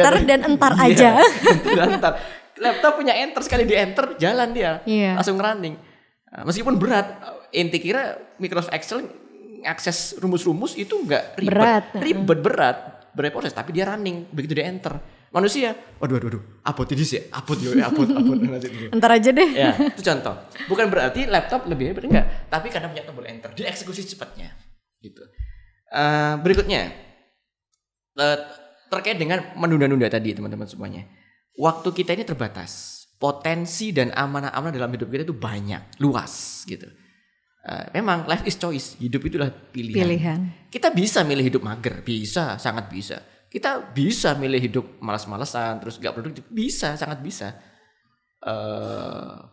aja. Entar. Laptop punya enter, sekali di enter jalan dia. Langsung running. Meskipun berat, ente kira Microsoft Excel akses rumus-rumus itu enggak ribet berat proses, tapi dia running begitu dia enter. Manusia, waduh, upload ini sih, upload. Entar aja deh. Ya, itu contoh. Bukan berarti laptop lebih hebat, enggak, tapi karena punya tombol enter, dia eksekusi cepatnya. Gitu. Berikutnya terkait dengan menunda-nunda tadi teman-teman semuanya. Waktu kita ini terbatas. Potensi dan amanah-amanah dalam hidup kita itu banyak, luas gitu. Memang life is choice, hidup itulah pilihan. Kita bisa milih hidup mager, bisa, sangat bisa. Kita bisa milih hidup malas-malasan, terus gak produktif, bisa, sangat bisa.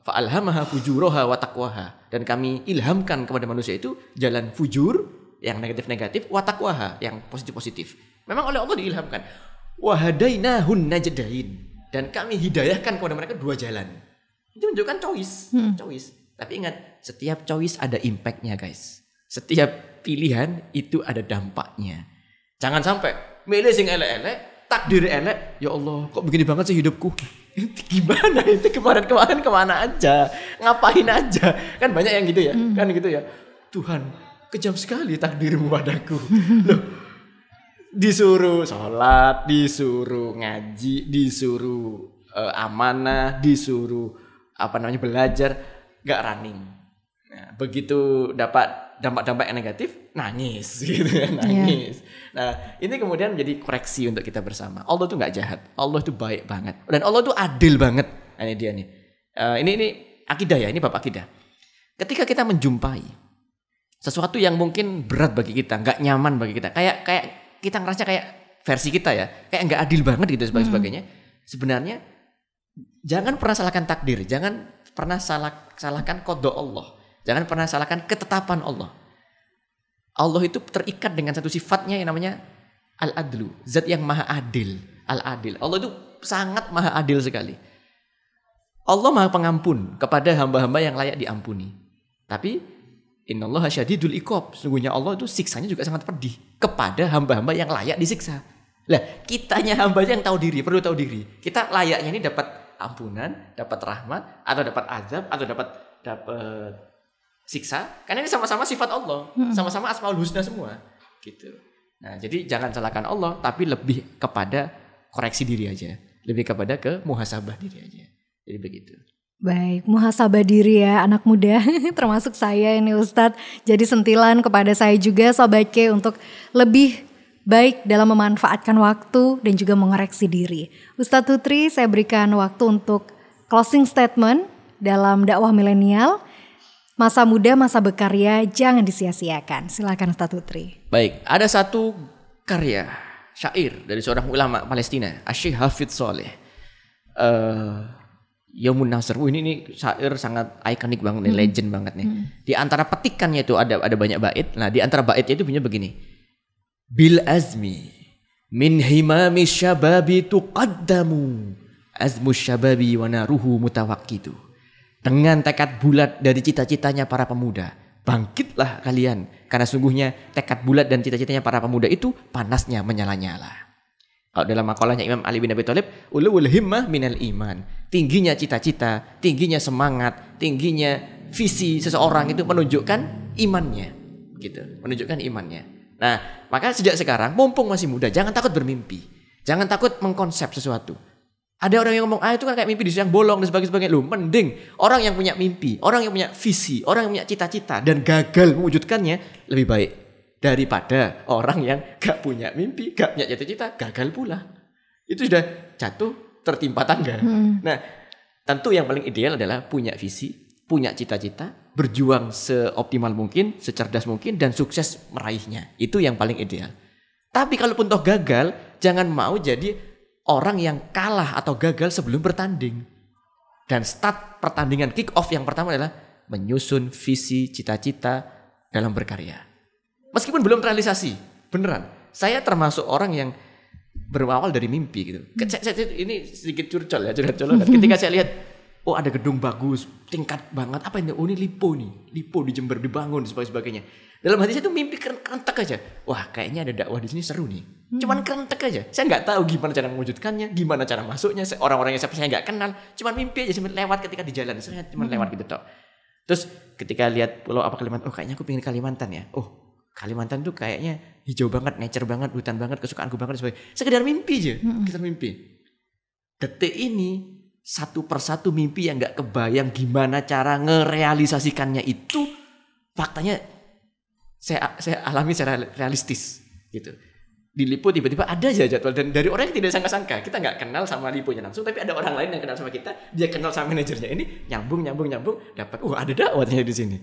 Fa'alhamaha fujuraha wa taqwaha. Dan kami ilhamkan kepada manusia itu jalan fujur yang negatif-negatif, wa taqwaha yang positif-positif. Memang oleh Allah diilhamkan. Wa hadainahun najdain. Dan kami hidayahkan kepada mereka 2 jalan. Itu menunjukkan choice. Tapi ingat, setiap choice ada impact-nya guys. Setiap pilihan itu ada dampaknya. Jangan sampai milih sing elek-elek, takdir elek, ya Allah kok begini banget sih hidupku. Gimana itu kemarin-kemarin kemana aja, ngapain aja, kan banyak yang gitu ya, kan gitu ya. Tuhan kejam sekali takdirmu padaku. Loh, disuruh sholat, disuruh ngaji, disuruh amanah, disuruh belajar, gak running. Nah, begitu dapat dampak-dampak yang negatif, nangis gitu ya, nangis. Nah, ini kemudian menjadi koreksi untuk kita bersama. Allah tuh nggak jahat, Allah tuh baik banget, dan Allah tuh adil banget. Nah, ini dia nih. Ini akidah ya, ini bab akidah. Ketika kita menjumpai sesuatu yang mungkin berat bagi kita, nggak nyaman bagi kita, kayak kita ngerasa kayak versi kita ya, kayak nggak adil banget gitu sebagainya. Sebenarnya jangan pernah salahkan takdir, jangan pernah salahkan qada Allah. Jangan pernah salahkan ketetapan Allah. Allah itu terikat dengan satu sifatnya yang namanya al-adlu. Zat yang maha adil. Al-adil. Allah itu sangat maha adil sekali. Allah maha pengampun kepada hamba-hamba yang layak diampuni. Tapi innallaha syadidul iqab. Sungguhnya Allah itu siksanya juga sangat pedih kepada hamba-hamba yang layak disiksa. Lah, kitanya hamba yang tahu diri, perlu tahu diri. Kita layaknya ini dapat ampunan, dapat rahmat, atau dapat azab, atau dapat siksa, karena ini sama-sama sifat Allah, sama-sama asmaul husna semua, gitu. Nah, jadi jangan salahkan Allah, tapi lebih kepada koreksi diri aja, lebih kepada ke muhasabah diri aja. Jadi begitu. Baik, muhasabah diri ya anak muda, termasuk saya ini Ustadz. Jadi sentilan kepada saya juga Sobat K untuk lebih baik dalam memanfaatkan waktu dan juga mengoreksi diri. Ustadz Hutri, saya berikan waktu untuk closing statement dalam dakwah milenial. Masa muda, masa berkarya jangan disia-siakan. Silakan Ustadz Hutri. Baik, ada satu karya syair dari seorang ulama Palestina, Asy-Syaikh Hafidz Shalih. Yaumun Nasr. Ini syair sangat ikonik banget nih, legend banget nih. Di antara petikannya itu ada banyak bait. Nah, di antara baitnya itu bunyinya begini. Bil azmi min himami syababi tuqaddamu azmu syababi wa naruhu mutawaqqitu. Dengan tekad bulat dari cita-citanya para pemuda, bangkitlah kalian, karena sungguhnya tekad bulat dan cita-citanya para pemuda itu panasnya menyala-nyala. Kalau dalam makalahnya Imam Ali bin Abi Thalib, ulul himmah minal iman. Tingginya cita-cita, tingginya semangat, tingginya visi seseorang itu menunjukkan imannya, gitu, menunjukkan imannya. Nah, maka sejak sekarang, mumpung masih muda, jangan takut bermimpi, jangan takut mengkonsep sesuatu. Ada orang yang ngomong, itu kan kayak mimpi di siang bolong dan sebagainya. Loh, mending orang yang punya mimpi, orang yang punya visi, orang yang punya cita-cita dan gagal mewujudkannya lebih baik daripada orang yang gak punya mimpi, gak punya cita-cita, gagal pula. Itu sudah jatuh tertimpa tangga. Nah, tentu yang paling ideal adalah punya visi, punya cita-cita, berjuang seoptimal mungkin, secerdas mungkin, dan sukses meraihnya. Itu yang paling ideal. Tapi kalaupun toh gagal, jangan mau jadi orang yang kalah atau gagal sebelum bertanding. Dan start pertandingan kick off yang pertama adalah menyusun visi, cita-cita dalam berkarya. Meskipun belum terrealisasi, beneran. Saya termasuk orang yang berawal dari mimpi gitu. Ini sedikit curcol ya, curhat-curhat. Ketika saya lihat, oh ada gedung bagus, tingkat banget. Apa ini? Oh ini Lipo nih. Lipo di Jember dibangun dan sebagainya. Dalam hati saya tuh mimpi kerentek aja. Wah kayaknya ada dakwah di sini seru nih. Cuman kerentek aja. Saya nggak tahu gimana cara mewujudkannya, gimana cara masuknya. Orang-orangnya saya nggak kenal. Cuman mimpi aja, cuman lewat ketika di jalan. Saya cuman lewat gitu tok. Terus ketika lihat pulau apa Kalimantan, oh kayaknya aku pengen Kalimantan ya. Oh Kalimantan tuh kayaknya hijau banget, nature banget, hutan banget, kesukaanku banget. Sekedar mimpi aja, sekedar mimpi. Detik ini satu persatu mimpi yang nggak kebayang gimana cara ngerealisasikannya itu, faktanya saya alami secara realistis gitu. Di Lipo tiba-tiba ada aja jadwal, dan dari orang yang tidak sangka-sangka. Kita nggak kenal sama Liponya langsung, tapi ada orang lain yang kenal sama kita, dia kenal sama manajernya ini, nyambung dapat ada dakwahnya di sini.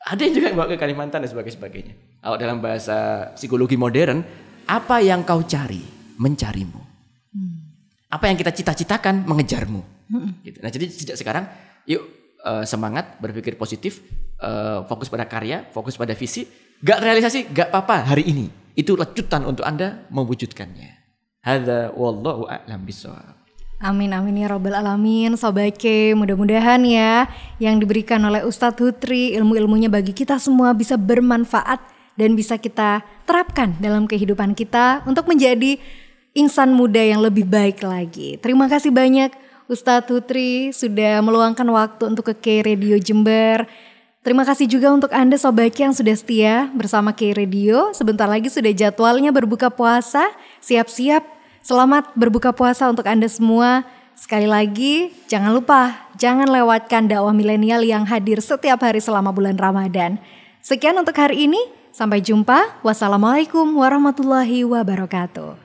Ada yang juga bawa ke Kalimantan dan sebagainya. Kalau dalam bahasa psikologi modern, apa yang kau cari mencarimu. Apa yang kita cita-citakan mengejarmu. Gitu. Nah, jadi sejak sekarang yuk semangat, berpikir positif, fokus pada karya, fokus pada visi. Gak realisasi, gak apa-apa hari ini. Itu lecutan untuk Anda mewujudkannya. Hadza wallahu a'lam bishawab. Amin amin ya rabbal alamin. Sobat K, mudah-mudahan ya yang diberikan oleh Ustadz Hutri, ilmu-ilmunya bagi kita semua bisa bermanfaat dan bisa kita terapkan dalam kehidupan kita untuk menjadi insan muda yang lebih baik lagi. Terima kasih banyak Ustadz Hutri sudah meluangkan waktu untuk ke K Radio Jember. Terima kasih juga untuk Anda Sobat K yang sudah setia bersama K Radio. Sebentar lagi sudah jadwalnya berbuka puasa. Siap-siap, selamat berbuka puasa untuk Anda semua. Sekali lagi, jangan lupa, jangan lewatkan dakwah milenial yang hadir setiap hari selama bulan Ramadan. Sekian untuk hari ini, sampai jumpa. Wassalamualaikum warahmatullahi wabarakatuh.